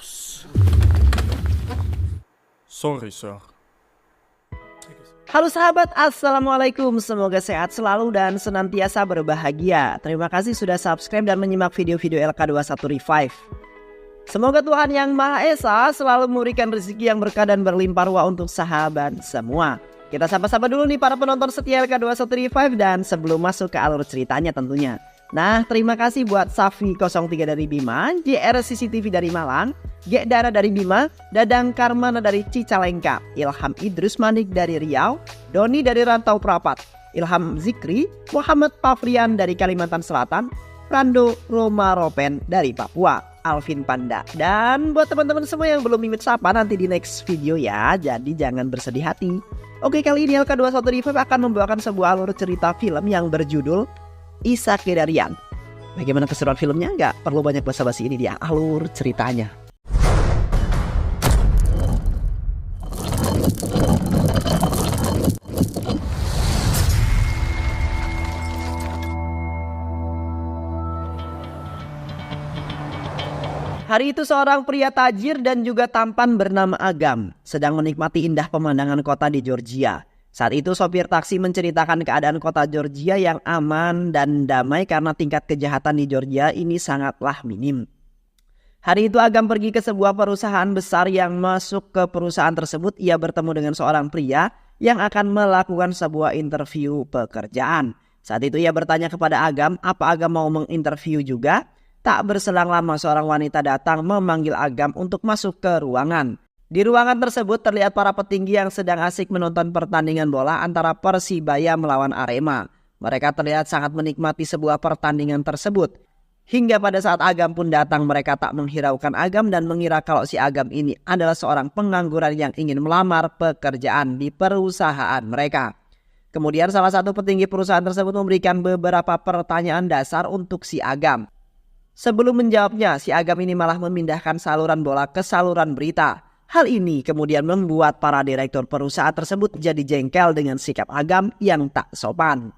Bos. Sorry, sir. Halo sahabat, Assalamualaikum. Semoga sehat selalu dan senantiasa berbahagia. Terima kasih sudah subscribe dan menyimak video-video LK21 Revive. Semoga Tuhan Yang Maha Esa selalu memberikan rezeki yang berkah dan berlimpah ruah untuk sahabat semua. Kita sapa-sapa dulu nih para penonton setia LK21 Revive dan sebelum masuk ke alur ceritanya tentunya. Nah, terima kasih buat Safi 03 dari Bima, JR CCTV dari Malang, G Dara dari Bima, Dadang Karmana dari Cicalengka, Ilham Idrus Manik dari Riau, Doni dari Rantau Prapat, Ilham Zikri, Muhammad Pavrian dari Kalimantan Selatan, Rando Roma Ropen dari Papua, Alvin Panda. Dan buat teman-teman semua yang belum mimit sapa nanti di next video ya, jadi jangan bersedih hati. Oke, kali ini LK21 Revive akan membawakan sebuah alur cerita film yang berjudul Isak Kedarian. Bagaimana keseruan filmnya? Nggak perlu banyak basa-basi, ini dia alur ceritanya. Hari itu seorang pria tajir dan juga tampan bernama Agam sedang menikmati indah pemandangan kota di Georgia. Saat itu sopir taksi menceritakan keadaan kota Georgia yang aman dan damai karena tingkat kejahatan di Georgia ini sangatlah minim. Hari itu Agam pergi ke sebuah perusahaan besar. Yang masuk ke perusahaan tersebut ia bertemu dengan seorang pria yang akan melakukan sebuah interview pekerjaan. Saat itu ia bertanya kepada Agam apa Agam mau menginterview juga. Tak berselang lama seorang wanita datang memanggil Agam untuk masuk ke ruangan. Di ruangan tersebut terlihat para petinggi yang sedang asik menonton pertandingan bola antara Persibaya melawan Arema. Mereka terlihat sangat menikmati sebuah pertandingan tersebut. Hingga pada saat Agam pun datang, mereka tak menghiraukan Agam dan mengira kalau si Agam ini adalah seorang pengangguran yang ingin melamar pekerjaan di perusahaan mereka. Kemudian salah satu petinggi perusahaan tersebut memberikan beberapa pertanyaan dasar untuk si Agam. Sebelum menjawabnya, si Agam ini malah memindahkan saluran bola ke saluran berita. Hal ini kemudian membuat para direktur perusahaan tersebut jadi jengkel dengan sikap Agam yang tak sopan.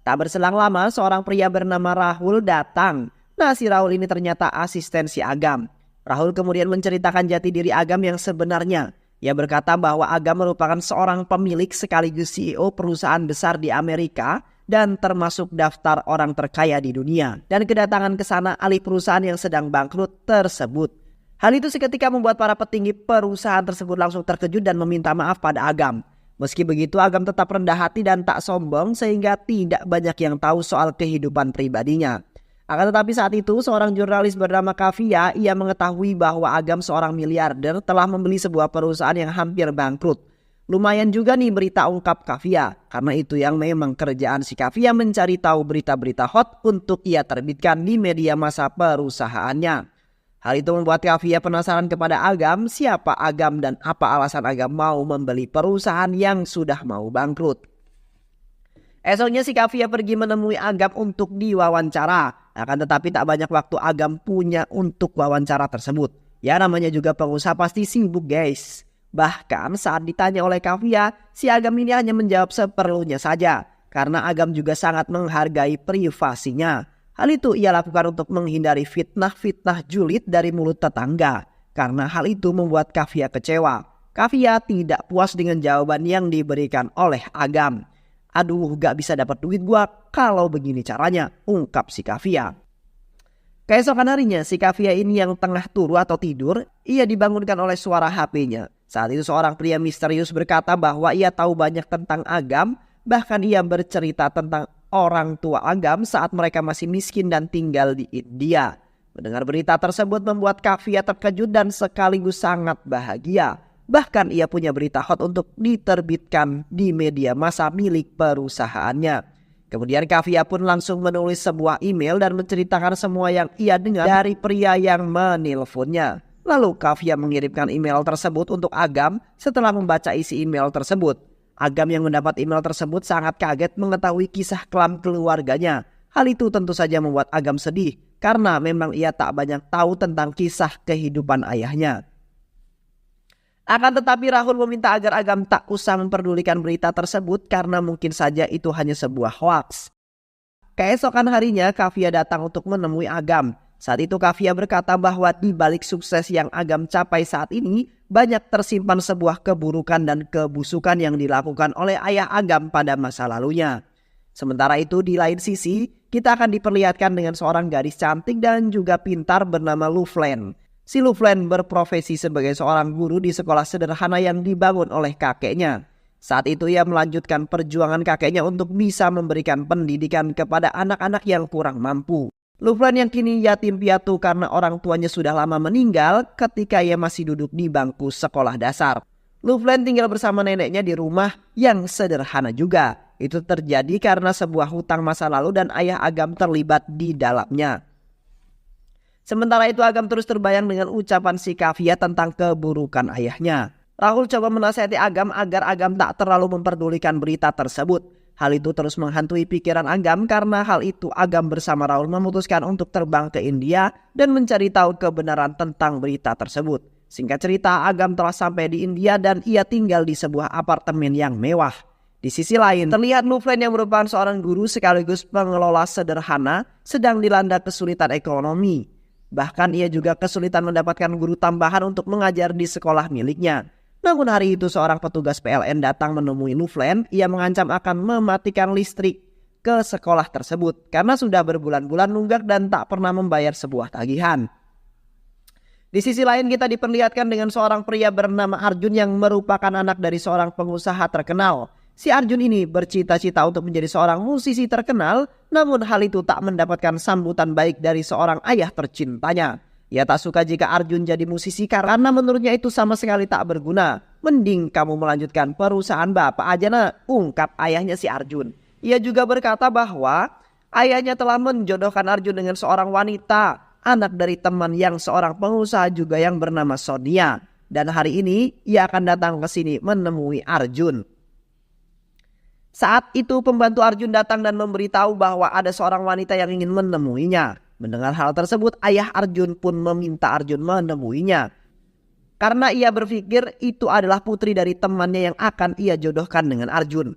Tak berselang lama seorang pria bernama Rahul datang. Nah, si Rahul ini ternyata asisten si Agam. Rahul kemudian menceritakan jati diri Agam yang sebenarnya. Ia berkata bahwa Agam merupakan seorang pemilik sekaligus CEO perusahaan besar di Amerika dan termasuk daftar orang terkaya di dunia. Dan kedatangan ke sana alih perusahaan yang sedang bangkrut tersebut. Hal itu seketika membuat para petinggi perusahaan tersebut langsung terkejut dan meminta maaf pada Agam. Meski begitu Agam tetap rendah hati dan tak sombong sehingga tidak banyak yang tahu soal kehidupan pribadinya. Akan tetapi saat itu seorang jurnalis bernama Kavia, ia mengetahui bahwa Agam seorang miliarder telah membeli sebuah perusahaan yang hampir bangkrut. Lumayan juga nih berita ungkap Kavia, karena itu yang memang kerjaan si Kavia mencari tahu berita-berita hot untuk ia terbitkan di media massa perusahaannya. Hal itu membuat Kavia penasaran kepada Agam, siapa Agam dan apa alasan Agam mau membeli perusahaan yang sudah mau bangkrut. Esoknya si Kavia pergi menemui Agam untuk diwawancara. Akan tetapi tak banyak waktu Agam punya untuk wawancara tersebut. Ya namanya juga pengusaha pasti sibuk guys. Bahkan saat ditanya oleh Kavia, si Agam ini hanya menjawab seperlunya saja. Karena Agam juga sangat menghargai privasinya. Hal itu ia lakukan untuk menghindari fitnah-fitnah julid dari mulut tetangga. Karena hal itu membuat Kavia kecewa. Kavia tidak puas dengan jawaban yang diberikan oleh Agam. Aduh, gak bisa dapat duit gua kalau begini caranya, ungkap si Kavia. Keesokan harinya si Kavia ini yang tengah turu atau tidur, ia dibangunkan oleh suara HP-nya. Saat itu seorang pria misterius berkata bahwa ia tahu banyak tentang Agam. Bahkan ia bercerita tentang orang tua Agam saat mereka masih miskin dan tinggal di India. Mendengar berita tersebut membuat Kavia terkejut dan sekaligus sangat bahagia. Bahkan ia punya berita hot untuk diterbitkan di media massa milik perusahaannya. Kemudian Kavia pun langsung menulis sebuah email dan menceritakan semua yang ia dengar dari pria yang menelponnya. Lalu Kavia mengirimkan email tersebut untuk Agam setelah membaca isi email tersebut. Agam yang mendapat email tersebut sangat kaget mengetahui kisah kelam keluarganya. Hal itu tentu saja membuat Agam sedih karena memang ia tak banyak tahu tentang kisah kehidupan ayahnya. Akan tetapi Rahul meminta agar Agam tak usah memperdulikan berita tersebut karena mungkin saja itu hanya sebuah hoaks. Keesokan harinya Kavia datang untuk menemui Agam. Saat itu Kavia berkata bahwa di balik sukses yang Agam capai saat ini, banyak tersimpan sebuah keburukan dan kebusukan yang dilakukan oleh ayah Agam pada masa lalunya. Sementara itu di lain sisi, kita akan diperlihatkan dengan seorang gadis cantik dan juga pintar bernama Loveland. Si Loveland berprofesi sebagai seorang guru di sekolah sederhana yang dibangun oleh kakeknya. Saat itu ia melanjutkan perjuangan kakeknya untuk bisa memberikan pendidikan kepada anak-anak yang kurang mampu. Loveland yang kini yatim piatu karena orang tuanya sudah lama meninggal ketika ia masih duduk di bangku sekolah dasar. Loveland tinggal bersama neneknya di rumah yang sederhana juga. Itu terjadi karena sebuah hutang masa lalu dan ayah Agam terlibat di dalamnya. Sementara itu Agam terus terbayang dengan ucapan si Kavia tentang keburukan ayahnya. Rahul coba menasihati Agam agar Agam tak terlalu memperdulikan berita tersebut. Hal itu terus menghantui pikiran Agam, karena hal itu Agam bersama Rahul memutuskan untuk terbang ke India dan mencari tahu kebenaran tentang berita tersebut. Singkat cerita, Agam telah sampai di India dan ia tinggal di sebuah apartemen yang mewah. Di sisi lain, terlihat Loveland yang merupakan seorang guru sekaligus pengelola sederhana sedang dilanda kesulitan ekonomi. Bahkan ia juga kesulitan mendapatkan guru tambahan untuk mengajar di sekolah miliknya. Namun hari itu seorang petugas PLN datang menemui Loveland. Ia mengancam akan mematikan listrik ke sekolah tersebut karena sudah berbulan-bulan nunggak dan tak pernah membayar sebuah tagihan. Di sisi lain kita diperlihatkan dengan seorang pria bernama Arjun yang merupakan anak dari seorang pengusaha terkenal. Si Arjun ini bercita-cita untuk menjadi seorang musisi terkenal, namun hal itu tak mendapatkan sambutan baik dari seorang ayah tercintanya. Ia tak suka jika Arjun jadi musisi karena menurutnya itu sama sekali tak berguna. Mending kamu melanjutkan perusahaan bapak aja nak, ungkap ayahnya si Arjun. Ia juga berkata bahwa ayahnya telah menjodohkan Arjun dengan seorang wanita, anak dari teman yang seorang pengusaha juga yang bernama Sonia. Dan hari ini ia akan datang ke sini menemui Arjun. Saat itu pembantu Arjun datang dan memberitahu bahwa ada seorang wanita yang ingin menemuinya. Mendengar hal tersebut, ayah Arjun pun meminta Arjun menemuinya. Karena ia berpikir itu adalah putri dari temannya yang akan ia jodohkan dengan Arjun.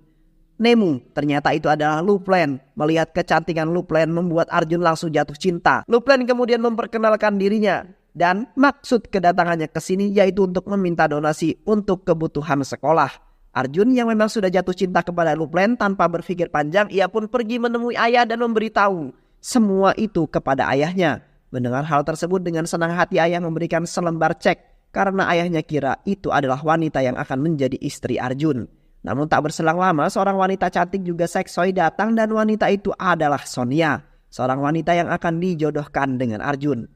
Nemu, ternyata itu adalah Loveland. Melihat kecantikan Loveland membuat Arjun langsung jatuh cinta. Loveland kemudian memperkenalkan dirinya. Dan maksud kedatangannya ke sini yaitu untuk meminta donasi untuk kebutuhan sekolah. Arjun yang memang sudah jatuh cinta kepada Loveland, tanpa berpikir panjang ia pun pergi menemui ayah dan memberitahu semua itu kepada ayahnya. Mendengar hal tersebut dengan senang hati ayah memberikan selembar cek karena ayahnya kira itu adalah wanita yang akan menjadi istri Arjun. Namun tak berselang lama seorang wanita cantik juga seksoi datang dan wanita itu adalah Sonia, seorang wanita yang akan dijodohkan dengan Arjun.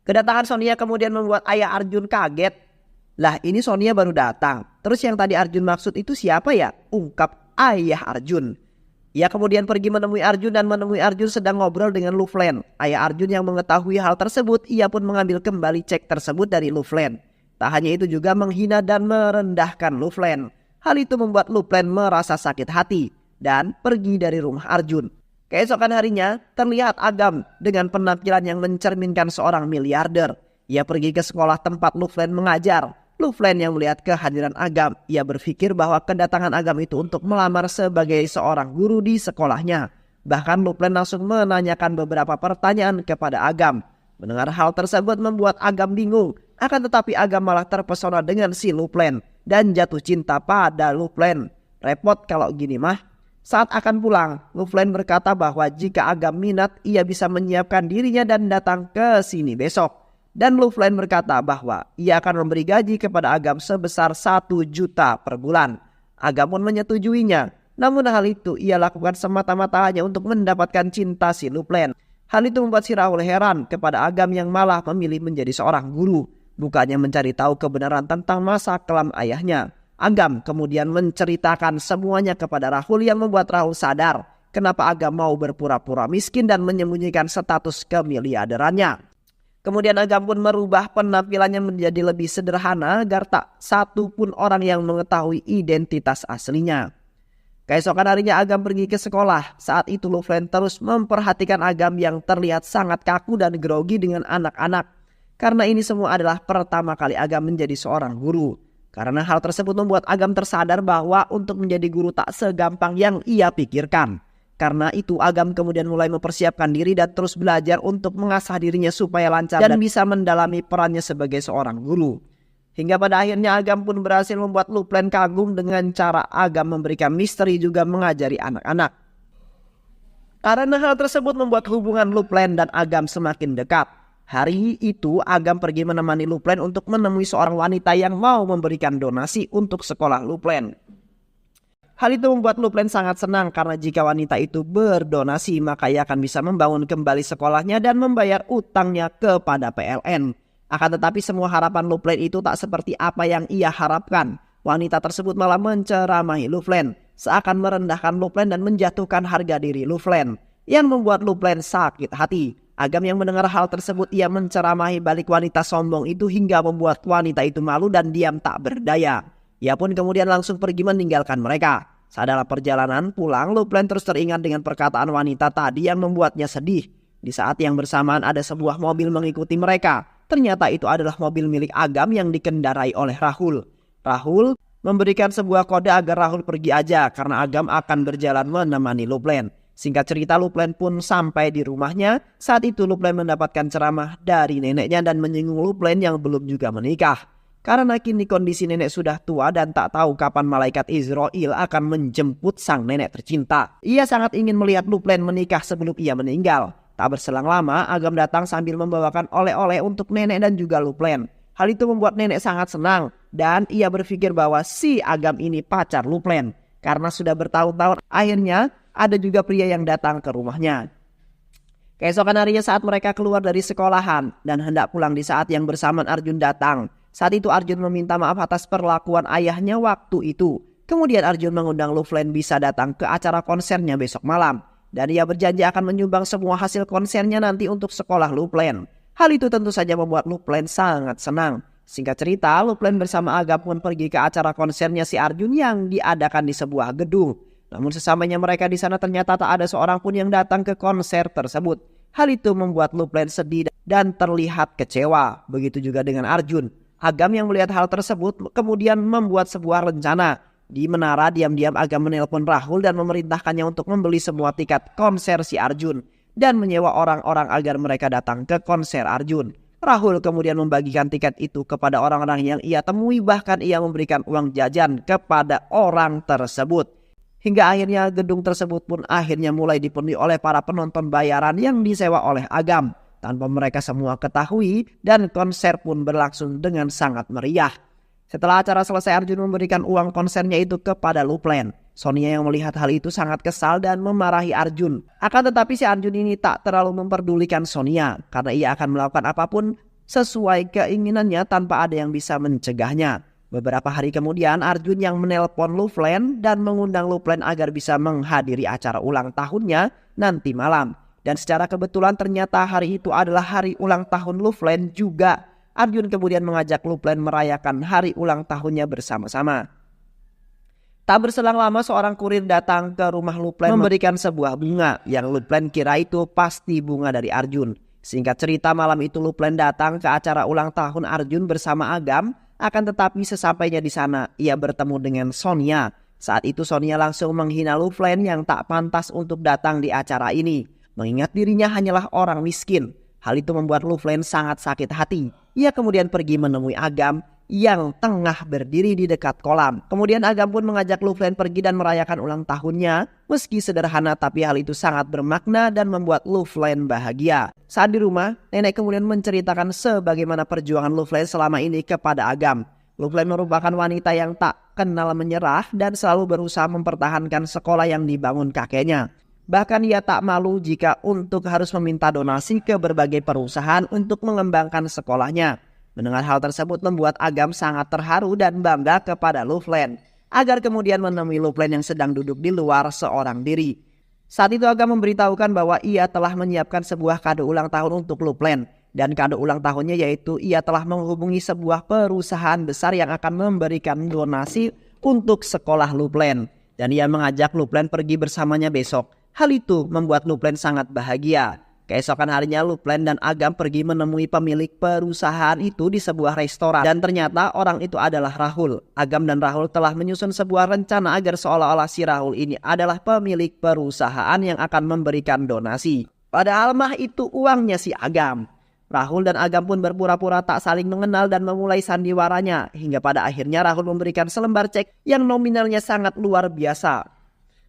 Kedatangan Sonia kemudian membuat ayah Arjun kaget. Lah ini Sonia baru datang. Terus yang tadi Arjun maksud itu siapa ya? Ungkap ayah Arjun. Ia kemudian pergi menemui Arjun dan menemui Arjun sedang ngobrol dengan Loveland. Ayah Arjun yang mengetahui hal tersebut, ia pun mengambil kembali cek tersebut dari Loveland. Tak hanya itu juga menghina dan merendahkan Loveland. Hal itu membuat Loveland merasa sakit hati dan pergi dari rumah Arjun. Keesokan harinya terlihat Agam dengan penampilan yang mencerminkan seorang miliarder. Ia pergi ke sekolah tempat Loveland mengajar. Loveland yang melihat kehadiran Agam, ia berpikir bahwa kedatangan Agam itu untuk melamar sebagai seorang guru di sekolahnya. Bahkan Loveland langsung menanyakan beberapa pertanyaan kepada Agam. Mendengar hal tersebut membuat Agam bingung. Akan tetapi Agam malah terpesona dengan si Loveland dan jatuh cinta pada Loveland. Repot kalau gini mah. Saat akan pulang, Loveland berkata bahwa jika Agam minat, ia bisa menyiapkan dirinya dan datang ke sini besok. Dan Loveland berkata bahwa ia akan memberi gaji kepada Agam sebesar 1 juta per bulan. Agam pun menyetujuinya. Namun hal itu ia lakukan semata-mata hanya untuk mendapatkan cinta si Loveland. Hal itu membuat si Rahul heran kepada Agam yang malah memilih menjadi seorang guru, bukannya mencari tahu kebenaran tentang masa kelam ayahnya. Agam kemudian menceritakan semuanya kepada Rahul yang membuat Rahul sadar kenapa Agam mau berpura-pura miskin dan menyembunyikan status kemiliarderannya. Kemudian Agam pun merubah penampilannya menjadi lebih sederhana agar tak satu pun orang yang mengetahui identitas aslinya. Keesokan harinya Agam pergi ke sekolah. Saat itu Loveland terus memperhatikan Agam yang terlihat sangat kaku dan grogi dengan anak-anak. Karena ini semua adalah pertama kali Agam menjadi seorang guru. Karena hal tersebut membuat Agam tersadar bahwa untuk menjadi guru tak segampang yang ia pikirkan. Karena itu Agam kemudian mulai mempersiapkan diri dan terus belajar untuk mengasah dirinya supaya lancar dan bisa mendalami perannya sebagai seorang guru. Hingga pada akhirnya Agam pun berhasil membuat Luplen kagum dengan cara Agam memberikan misteri juga mengajari anak-anak. Karena hal tersebut membuat hubungan Luplen dan Agam semakin dekat. Hari itu Agam pergi menemani Luplen untuk menemui seorang wanita yang mau memberikan donasi untuk sekolah Luplen. Hal itu membuat Luplen sangat senang karena jika wanita itu berdonasi maka ia akan bisa membangun kembali sekolahnya dan membayar utangnya kepada PLN. Akan tetapi semua harapan Luplen itu tak seperti apa yang ia harapkan. Wanita tersebut malah menceramahi Luplen, seakan merendahkan Luplen dan menjatuhkan harga diri Luplen, yang membuat Luplen sakit hati. Agam yang mendengar hal tersebut ia menceramahi balik wanita sombong itu hingga membuat wanita itu malu dan diam tak berdaya. Ia pun kemudian langsung pergi meninggalkan mereka. Saat dalam perjalanan pulang, Luplen terus teringat dengan perkataan wanita tadi yang membuatnya sedih. Di saat yang bersamaan ada sebuah mobil mengikuti mereka. Ternyata itu adalah mobil milik Agam yang dikendarai oleh Rahul. Rahul memberikan sebuah kode agar Rahul pergi aja karena Agam akan berjalan menemani Luplen. Singkat cerita Luplen pun sampai di rumahnya. Saat itu Luplen mendapatkan ceramah dari neneknya dan menyinggung Luplen yang belum juga menikah. Karena kini kondisi nenek sudah tua dan tak tahu kapan malaikat Israel akan menjemput sang nenek tercinta. Ia sangat ingin melihat Luplen menikah sebelum ia meninggal. Tak berselang lama Agam datang sambil membawakan oleh-oleh untuk nenek dan juga Luplen. Hal itu membuat nenek sangat senang dan ia berpikir bahwa si Agam ini pacar Luplen. Karena sudah bertahun-tahun akhirnya ada juga pria yang datang ke rumahnya. Keesokan harinya saat mereka keluar dari sekolahan dan hendak pulang di saat yang bersamaan Arjun datang. Saat itu Arjun meminta maaf atas perlakuan ayahnya waktu itu. Kemudian Arjun mengundang Luplen bisa datang ke acara konsernya besok malam. Dan ia berjanji akan menyumbang semua hasil konsernya nanti untuk sekolah Luplen. Hal itu tentu saja membuat Luplen sangat senang. Singkat cerita, Luplen bersama Agam pun pergi ke acara konsernya si Arjun yang diadakan di sebuah gedung. Namun sesamanya mereka di sana ternyata tak ada seorang pun yang datang ke konser tersebut. Hal itu membuat Luplen sedih dan terlihat kecewa. Begitu juga dengan Arjun. Agam yang melihat hal tersebut kemudian membuat sebuah rencana. Di menara diam-diam Agam menelpon Rahul dan memerintahkannya untuk membeli semua tiket konser si Arjun. Dan menyewa orang-orang agar mereka datang ke konser Arjun. Rahul kemudian membagikan tiket itu kepada orang-orang yang ia temui, bahkan ia memberikan uang jajan kepada orang tersebut. Hingga akhirnya gedung tersebut pun akhirnya mulai dipenuhi oleh para penonton bayaran yang disewa oleh Agam. Tanpa mereka semua ketahui dan konser pun berlangsung dengan sangat meriah. Setelah acara selesai Arjun memberikan uang konsernya itu kepada Luplen. Sonia yang melihat hal itu sangat kesal dan memarahi Arjun. Akan tetapi si Arjun ini tak terlalu memperdulikan Sonia karena ia akan melakukan apapun sesuai keinginannya tanpa ada yang bisa mencegahnya. Beberapa hari kemudian Arjun yang menelpon Luplen dan mengundang Luplen agar bisa menghadiri acara ulang tahunnya nanti malam. Dan secara kebetulan ternyata hari itu adalah hari ulang tahun Luplen juga. Arjun kemudian mengajak Luplen merayakan hari ulang tahunnya bersama-sama. Tak berselang lama seorang kurir datang ke rumah Luplen memberikan sebuah bunga yang Luplen kira itu pasti bunga dari Arjun. Singkat cerita malam itu Luplen datang ke acara ulang tahun Arjun bersama Agam. Akan tetapi sesampainya di sana ia bertemu dengan Sonia. Saat itu Sonia langsung menghina Luplen yang tak pantas untuk datang di acara ini. Mengingat dirinya hanyalah orang miskin. Hal itu membuat Luplen sangat sakit hati. Ia kemudian pergi menemui Agam yang tengah berdiri di dekat kolam. Kemudian Agam pun mengajak Luplen pergi dan merayakan ulang tahunnya. Meski sederhana tapi hal itu sangat bermakna dan membuat Luplen bahagia. Saat di rumah, nenek kemudian menceritakan sebagaimana perjuangan Luplen selama ini kepada Agam. Luplen merupakan wanita yang tak kenal menyerah dan selalu berusaha mempertahankan sekolah yang dibangun kakeknya. Bahkan ia tak malu jika untuk harus meminta donasi ke berbagai perusahaan untuk mengembangkan sekolahnya. Mendengar hal tersebut membuat Agam sangat terharu dan bangga kepada Luplen. Agar kemudian menemui Luplen yang sedang duduk di luar seorang diri. Saat itu Agam memberitahukan bahwa ia telah menyiapkan sebuah kado ulang tahun untuk Luplen. Dan kado ulang tahunnya yaitu ia telah menghubungi sebuah perusahaan besar yang akan memberikan donasi untuk sekolah Luplen. Dan ia mengajak Luplen pergi bersamanya besok. Hal itu membuat Luplen sangat bahagia. Keesokan harinya Luplen dan Agam pergi menemui pemilik perusahaan itu di sebuah restoran. Dan ternyata orang itu adalah Rahul. Agam dan Rahul telah menyusun sebuah rencana agar seolah-olah si Rahul ini adalah pemilik perusahaan yang akan memberikan donasi. Padahal mah itu uangnya si Agam. Rahul dan Agam pun berpura-pura tak saling mengenal dan memulai sandiwaranya. Hingga pada akhirnya Rahul memberikan selembar cek yang nominalnya sangat luar biasa.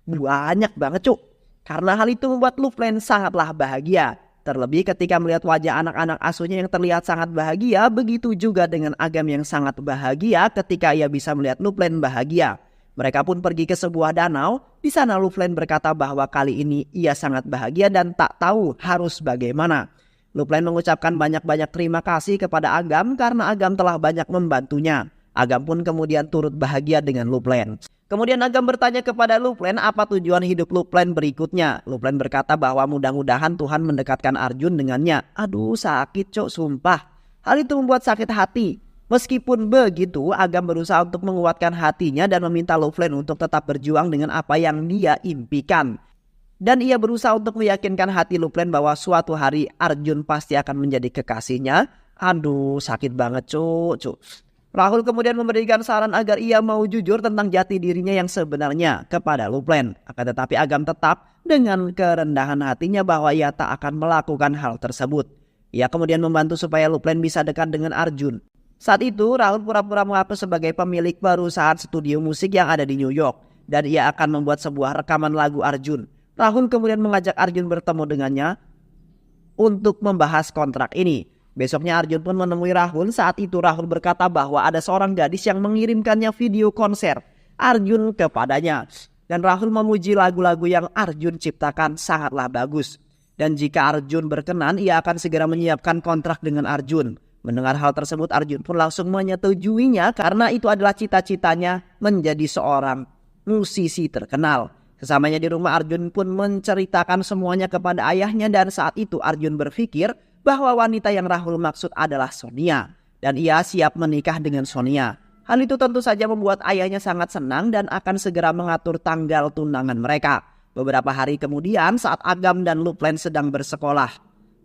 Banyak banget cuk. Karena hal itu membuat Luplen sangatlah bahagia. Terlebih ketika melihat wajah anak-anak asuhnya yang terlihat sangat bahagia, begitu juga dengan Agam yang sangat bahagia ketika ia bisa melihat Luplen bahagia. Mereka pun pergi ke sebuah danau. Di sana Luplen berkata bahwa kali ini ia sangat bahagia dan tak tahu harus bagaimana. Luplen mengucapkan banyak-banyak terima kasih kepada Agam karena Agam telah banyak membantunya. Agam pun kemudian turut bahagia dengan Luplen. Kemudian Agam bertanya kepada Luplen apa tujuan hidup Luplen berikutnya. Luplen berkata bahwa mudah-mudahan Tuhan mendekatkan Arjun dengannya. Aduh sakit cok sumpah. Hal itu membuat sakit hati. Meskipun begitu Agam berusaha untuk menguatkan hatinya dan meminta Luplen untuk tetap berjuang dengan apa yang dia impikan. Dan ia berusaha untuk meyakinkan hati Luplen bahwa suatu hari Arjun pasti akan menjadi kekasihnya. Aduh sakit banget cok. Rahul kemudian memberikan saran agar ia mau jujur tentang jati dirinya yang sebenarnya kepada Luplen. Akan tetapi Agam tetap dengan kerendahan hatinya bahwa ia tak akan melakukan hal tersebut. Ia kemudian membantu supaya Luplen bisa dekat dengan Arjun. Saat itu Rahul pura-pura mengaku sebagai pemilik perusahaan studio musik yang ada di New York. Dan ia akan membuat sebuah rekaman lagu Arjun. Rahul kemudian mengajak Arjun bertemu dengannya untuk membahas kontrak ini. Besoknya Arjun pun menemui Rahul. Saat itu Rahul berkata bahwa ada seorang gadis yang mengirimkannya video konser Arjun kepadanya. Dan Rahul memuji lagu-lagu yang Arjun ciptakan sangatlah bagus. Dan jika Arjun berkenan, ia akan segera menyiapkan kontrak dengan Arjun. Mendengar hal tersebut Arjun pun langsung menyetujuinya karena itu adalah cita-citanya menjadi seorang musisi terkenal. Sesamanya di rumah Arjun pun menceritakan semuanya kepada ayahnya dan saat itu Arjun berpikir bahwa wanita yang Rahul maksud adalah Sonia dan ia siap menikah dengan Sonia. Hal itu tentu saja membuat ayahnya sangat senang dan akan segera mengatur tanggal tunangan mereka. Beberapa hari kemudian saat Agam dan Luplen sedang bersekolah,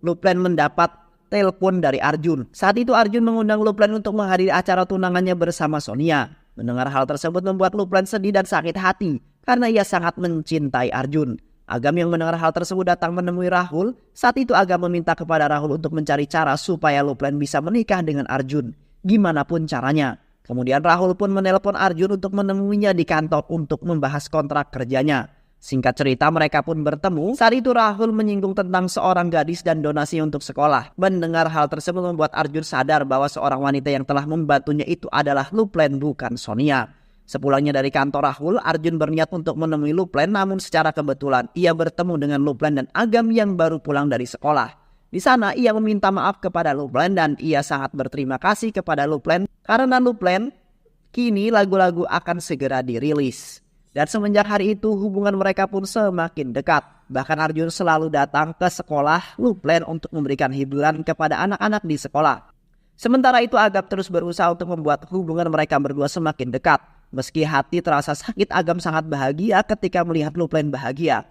Luplen mendapat telepon dari Arjun. Saat itu Arjun mengundang Luplen untuk menghadiri acara tunangannya bersama Sonia. Mendengar hal tersebut membuat Luplen sedih dan sakit hati karena ia sangat mencintai Arjun. Agam yang mendengar hal tersebut datang menemui Rahul. Saat itu Agam meminta kepada Rahul untuk mencari cara supaya Luplen bisa menikah dengan Arjun. Gimana pun caranya. Kemudian Rahul pun menelpon Arjun untuk menemuinya di kantor untuk membahas kontrak kerjanya. Singkat cerita mereka pun bertemu. Saat itu Rahul menyinggung tentang seorang gadis dan donasi untuk sekolah. Mendengar hal tersebut membuat Arjun sadar bahwa seorang wanita yang telah membantunya itu adalah Luplen bukan Sonia. Sepulangnya dari kantor Rahul, Arjun berniat untuk menemui Luplen namun secara kebetulan ia bertemu dengan Luplen dan Agam yang baru pulang dari sekolah. Di sana ia meminta maaf kepada Luplen dan ia sangat berterima kasih kepada Luplen karena Luplen kini lagu-lagu akan segera dirilis. Dan semenjak hari itu hubungan mereka pun semakin dekat. Bahkan Arjun selalu datang ke sekolah Luplen untuk memberikan hiburan kepada anak-anak di sekolah. Sementara itu Agam terus berusaha untuk membuat hubungan mereka berdua semakin dekat. Meski hati terasa sakit, Agam sangat bahagia ketika melihat Luplen bahagia.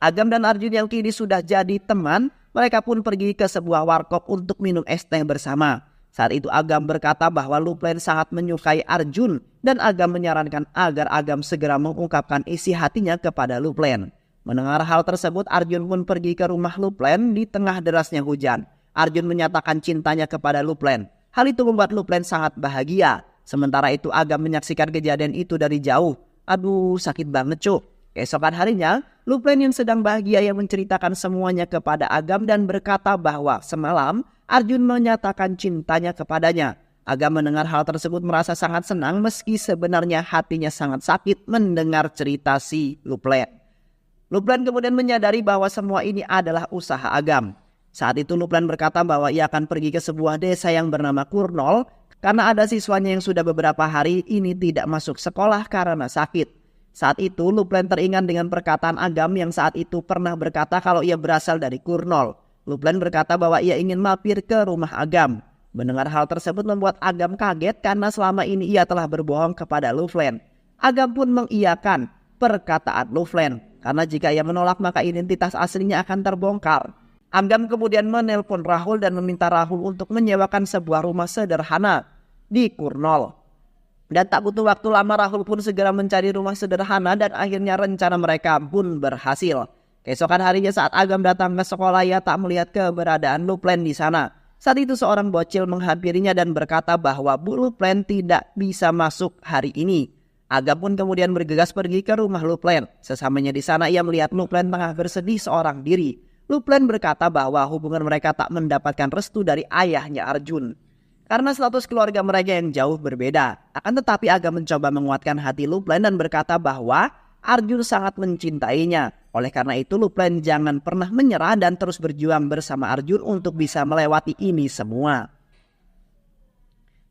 Agam dan Arjun yang kini sudah jadi teman, mereka pun pergi ke sebuah warkop untuk minum es teh bersama. Saat itu Agam berkata bahwa Luplen sangat menyukai Arjun dan Agam menyarankan agar Agam segera mengungkapkan isi hatinya kepada Luplen. Mendengar hal tersebut, Arjun pun pergi ke rumah Luplen di tengah derasnya hujan. Arjun menyatakan cintanya kepada Luplen. Hal itu membuat Luplen sangat bahagia. Sementara itu Agam menyaksikan kejadian itu dari jauh. Aduh sakit banget cuk. Keesokan harinya Luplen yang sedang bahagia yang menceritakan semuanya kepada Agam dan berkata bahwa semalam Arjun menyatakan cintanya kepadanya. Agam mendengar hal tersebut merasa sangat senang meski sebenarnya hatinya sangat sakit mendengar cerita si Luplen. Luplen kemudian menyadari bahwa semua ini adalah usaha Agam. Saat itu Luplen berkata bahwa ia akan pergi ke sebuah desa yang bernama Kurnol karena ada siswanya yang sudah beberapa hari ini tidak masuk sekolah karena sakit. Saat itu Luplen teringat dengan perkataan Agam yang saat itu pernah berkata kalau ia berasal dari Kurnol. Luplen berkata bahwa ia ingin mampir ke rumah Agam. Mendengar hal tersebut membuat Agam kaget karena selama ini ia telah berbohong kepada Luplen. Agam pun mengiyakan perkataan Luplen karena jika ia menolak maka identitas aslinya akan terbongkar. Agam kemudian menelpon Rahul dan meminta Rahul untuk menyewakan sebuah rumah sederhana di Kurnol. Dan tak butuh waktu lama Rahul pun segera mencari rumah sederhana dan akhirnya rencana mereka pun berhasil. Keesokan harinya saat Agam datang ke sekolah, ia tak melihat keberadaan Luplen di sana. Saat itu seorang bocil menghampirinya dan berkata bahwa Bu Luplen tidak bisa masuk hari ini. Agam pun kemudian bergegas pergi ke rumah Luplen. Sesamanya di sana ia melihat Luplen tengah bersedih seorang diri. Luplen berkata bahwa hubungan mereka tak mendapatkan restu dari ayahnya Arjun karena status keluarga mereka yang jauh berbeda. Akan tetapi Agam mencoba menguatkan hati Luplen dan berkata bahwa Arjun sangat mencintainya. Oleh karena itu Luplen jangan pernah menyerah dan terus berjuang bersama Arjun untuk bisa melewati ini semua.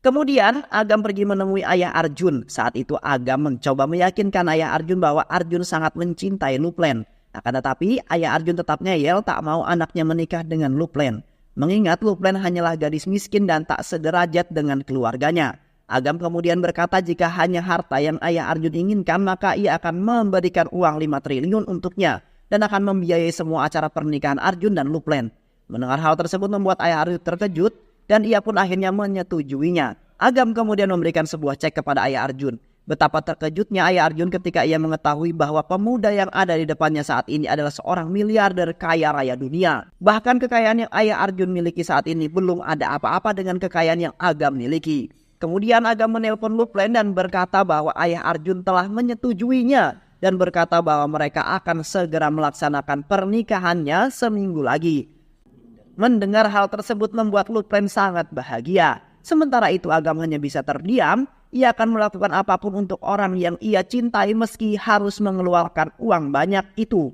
Kemudian Agam pergi menemui ayah Arjun. Saat itu Agam mencoba meyakinkan ayah Arjun bahwa Arjun sangat mencintai Luplen. Akan tetapi ayah Arjun tetap ngeyel tak mau anaknya menikah dengan Luplen. Mengingat Luplen hanyalah gadis miskin dan tak sederajat dengan keluarganya. Agam kemudian berkata jika hanya harta yang ayah Arjun inginkan maka ia akan memberikan uang 5 triliun untuknya dan akan membiayai semua acara pernikahan Arjun dan Luplen. Mendengar hal tersebut membuat ayah Arjun terkejut dan ia pun akhirnya menyetujuinya. Agam kemudian memberikan sebuah cek kepada ayah Arjun. Betapa terkejutnya ayah Arjun ketika ia mengetahui bahwa pemuda yang ada di depannya saat ini adalah seorang miliarder kaya raya dunia. Bahkan kekayaan yang ayah Arjun miliki saat ini belum ada apa-apa dengan kekayaan yang Agam miliki. Kemudian Agam menelpon Luplen dan berkata bahwa ayah Arjun telah menyetujuinya dan berkata bahwa mereka akan segera melaksanakan pernikahannya seminggu lagi. Mendengar hal tersebut membuat Luplen sangat bahagia. Sementara itu Agam hanya bisa terdiam. Ia akan melakukan apapun untuk orang yang ia cintai meski harus mengeluarkan uang banyak itu.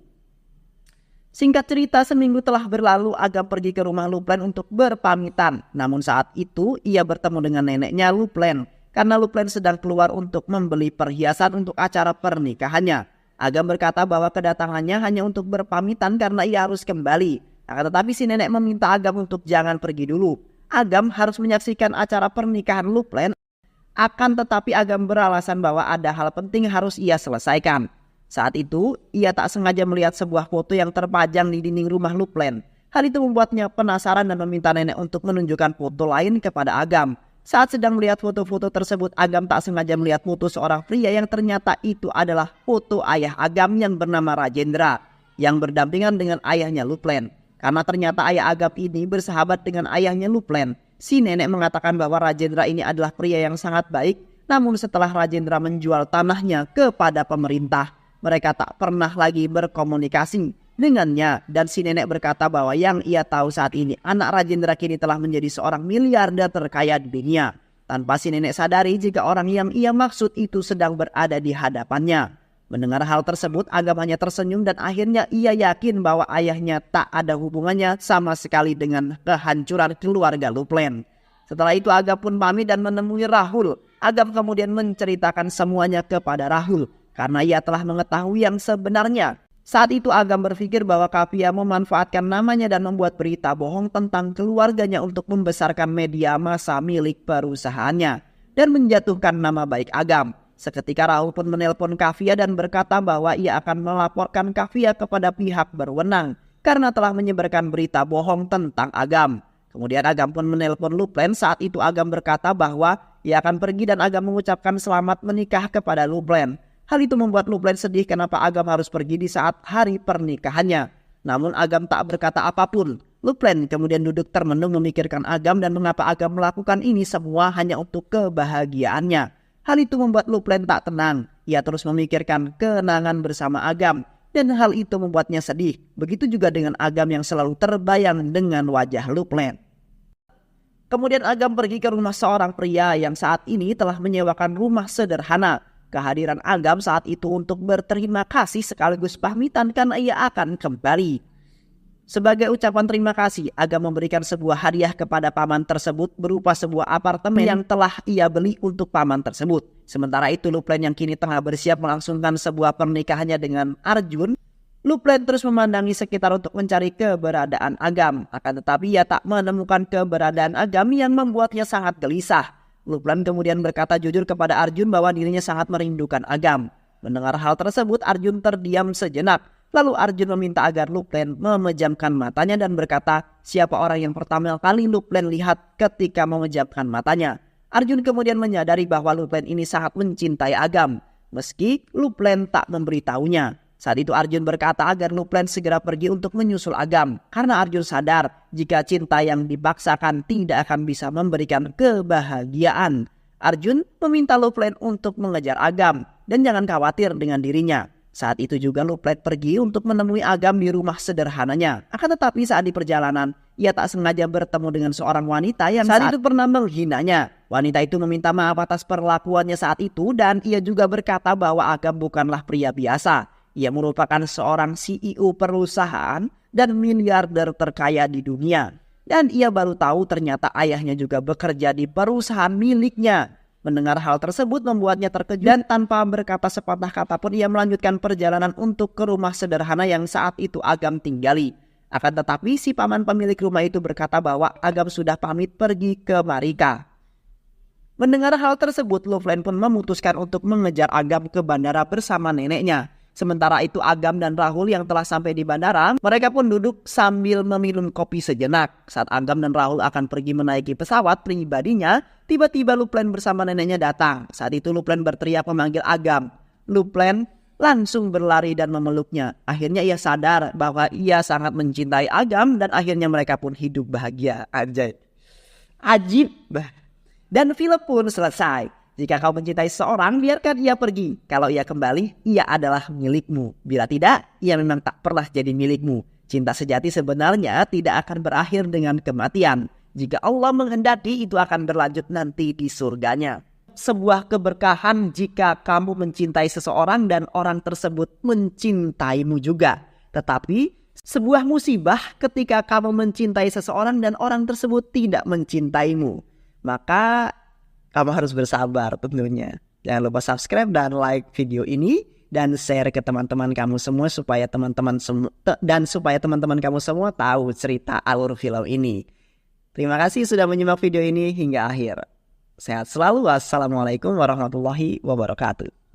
Singkat cerita, seminggu telah berlalu Agam pergi ke rumah Luplen untuk berpamitan. Namun saat itu ia bertemu dengan neneknya Luplen karena Luplen sedang keluar untuk membeli perhiasan untuk acara pernikahannya. Agam berkata bahwa kedatangannya hanya untuk berpamitan karena ia harus kembali. Akan tetapi si nenek meminta Agam untuk jangan pergi dulu. Agam harus menyaksikan acara pernikahan Luplen. Akan tetapi Agam beralasan bahwa ada hal penting harus ia selesaikan. Saat itu ia tak sengaja melihat sebuah foto yang terpajang di dinding rumah Luplen. Hal itu membuatnya penasaran dan meminta nenek untuk menunjukkan foto lain kepada Agam. Saat sedang melihat foto-foto tersebut, Agam tak sengaja melihat foto seorang pria yang ternyata itu adalah foto ayah Agam yang bernama Rajendra yang berdampingan dengan ayahnya Luplen. Karena ternyata ayah Agam ini bersahabat dengan ayahnya Luplen. Si nenek mengatakan bahwa Rajendra ini adalah pria yang sangat baik. Namun setelah Rajendra menjual tanahnya kepada pemerintah, mereka tak pernah lagi berkomunikasi dengannya. Dan si nenek berkata bahwa yang ia tahu saat ini, anak Rajendra kini telah menjadi seorang miliarder terkaya di dunia. Tanpa si nenek sadari jika orang yang ia maksud itu sedang berada di hadapannya. Mendengar hal tersebut, Agam hanya tersenyum dan akhirnya ia yakin bahwa ayahnya tak ada hubungannya sama sekali dengan kehancuran keluarga Luplen. Setelah itu Agam pun pamit dan menemui Rahul. Agam kemudian menceritakan semuanya kepada Rahul karena ia telah mengetahui yang sebenarnya. Saat itu Agam berpikir bahwa Kavya memanfaatkan namanya dan membuat berita bohong tentang keluarganya untuk membesarkan media massa milik perusahaannya dan menjatuhkan nama baik Agam. Seketika Rahul pun menelpon Kavya dan berkata bahwa ia akan melaporkan Kavya kepada pihak berwenang karena telah menyebarkan berita bohong tentang Agam. Kemudian Agam pun menelpon Luplen. Saat itu Agam berkata bahwa ia akan pergi dan Agam mengucapkan selamat menikah kepada Luplen. Hal itu membuat Luplen sedih kenapa Agam harus pergi di saat hari pernikahannya. Namun Agam tak berkata apapun. Luplen kemudian duduk termenung memikirkan Agam dan mengapa Agam melakukan ini semua hanya untuk kebahagiaannya. Hal itu membuat Luplen tak tenang. Ia terus memikirkan kenangan bersama Agam dan hal itu membuatnya sedih. Begitu juga dengan Agam yang selalu terbayang dengan wajah Luplen. Kemudian Agam pergi ke rumah seorang pria yang saat ini telah menyewakan rumah sederhana. Kehadiran Agam saat itu untuk berterima kasih sekaligus pamitan karena ia akan kembali. Sebagai ucapan terima kasih, Agam memberikan sebuah hadiah kepada paman tersebut berupa sebuah apartemen yang telah ia beli untuk paman tersebut. Sementara itu Luplen yang kini tengah bersiap melangsungkan sebuah pernikahannya dengan Arjun. Luplen terus memandangi sekitar untuk mencari keberadaan Agam. Akan tetapi ia tak menemukan keberadaan Agam yang membuatnya sangat gelisah. Luplen kemudian berkata jujur kepada Arjun bahwa dirinya sangat merindukan Agam. Mendengar hal tersebut Arjun terdiam sejenak. Lalu Arjun meminta agar Luplen memejamkan matanya dan berkata, siapa orang yang pertama kali Luplen lihat ketika memejamkan matanya. Arjun kemudian menyadari bahwa Luplen ini sangat mencintai Agam, meski Luplen tak memberitahunya. Saat itu Arjun berkata agar Luplen segera pergi untuk menyusul Agam, karena Arjun sadar jika cinta yang dipaksakan tidak akan bisa memberikan kebahagiaan. Arjun meminta Luplen untuk mengejar Agam dan jangan khawatir dengan dirinya. Saat itu juga Luplen pergi untuk menemui Agam di rumah sederhananya. Akan tetapi saat di perjalanan, ia tak sengaja bertemu dengan seorang wanita yang saat itu pernah menghinanya. Wanita itu meminta maaf atas perlakuannya saat itu dan ia juga berkata bahwa Agam bukanlah pria biasa. Ia merupakan seorang CEO perusahaan dan miliarder terkaya di dunia. Dan ia baru tahu ternyata ayahnya juga bekerja di perusahaan miliknya. Mendengar hal tersebut membuatnya terkejut dan tanpa berkata sepatah kata pun ia melanjutkan perjalanan untuk ke rumah sederhana yang saat itu Agam tinggali. Akan tetapi si paman pemilik rumah itu berkata bahwa Agam sudah pamit pergi ke Marika. Mendengar hal tersebut, Luplen pun memutuskan untuk mengejar Agam ke bandara bersama neneknya. Sementara itu Agam dan Rahul yang telah sampai di bandara, mereka pun duduk sambil meminum kopi sejenak. Saat Agam dan Rahul akan pergi menaiki pesawat pribadinya, tiba-tiba Luplen bersama neneknya datang. Saat itu Luplen berteriak memanggil Agam. Luplen langsung berlari dan memeluknya. Akhirnya ia sadar bahwa ia sangat mencintai Agam dan akhirnya mereka pun hidup bahagia. Ajib. Dan film pun selesai. Jika kau mencintai seorang, biarkan ia pergi. Kalau ia kembali, ia adalah milikmu. Bila tidak, ia memang tak pernah jadi milikmu. Cinta sejati sebenarnya tidak akan berakhir dengan kematian. Jika Allah menghendaki, itu akan berlanjut nanti di surganya. Sebuah keberkahan jika kamu mencintai seseorang dan orang tersebut mencintaimu juga. Tetapi, sebuah musibah ketika kamu mencintai seseorang dan orang tersebut tidak mencintaimu. Maka kamu harus bersabar tentunya. Jangan lupa subscribe dan like video ini dan share ke teman-teman kamu semua supaya teman-teman kamu semua tahu cerita alur film ini. Terima kasih sudah menyimak video ini hingga akhir. Sehat selalu. Wassalamualaikum warahmatullahi wabarakatuh.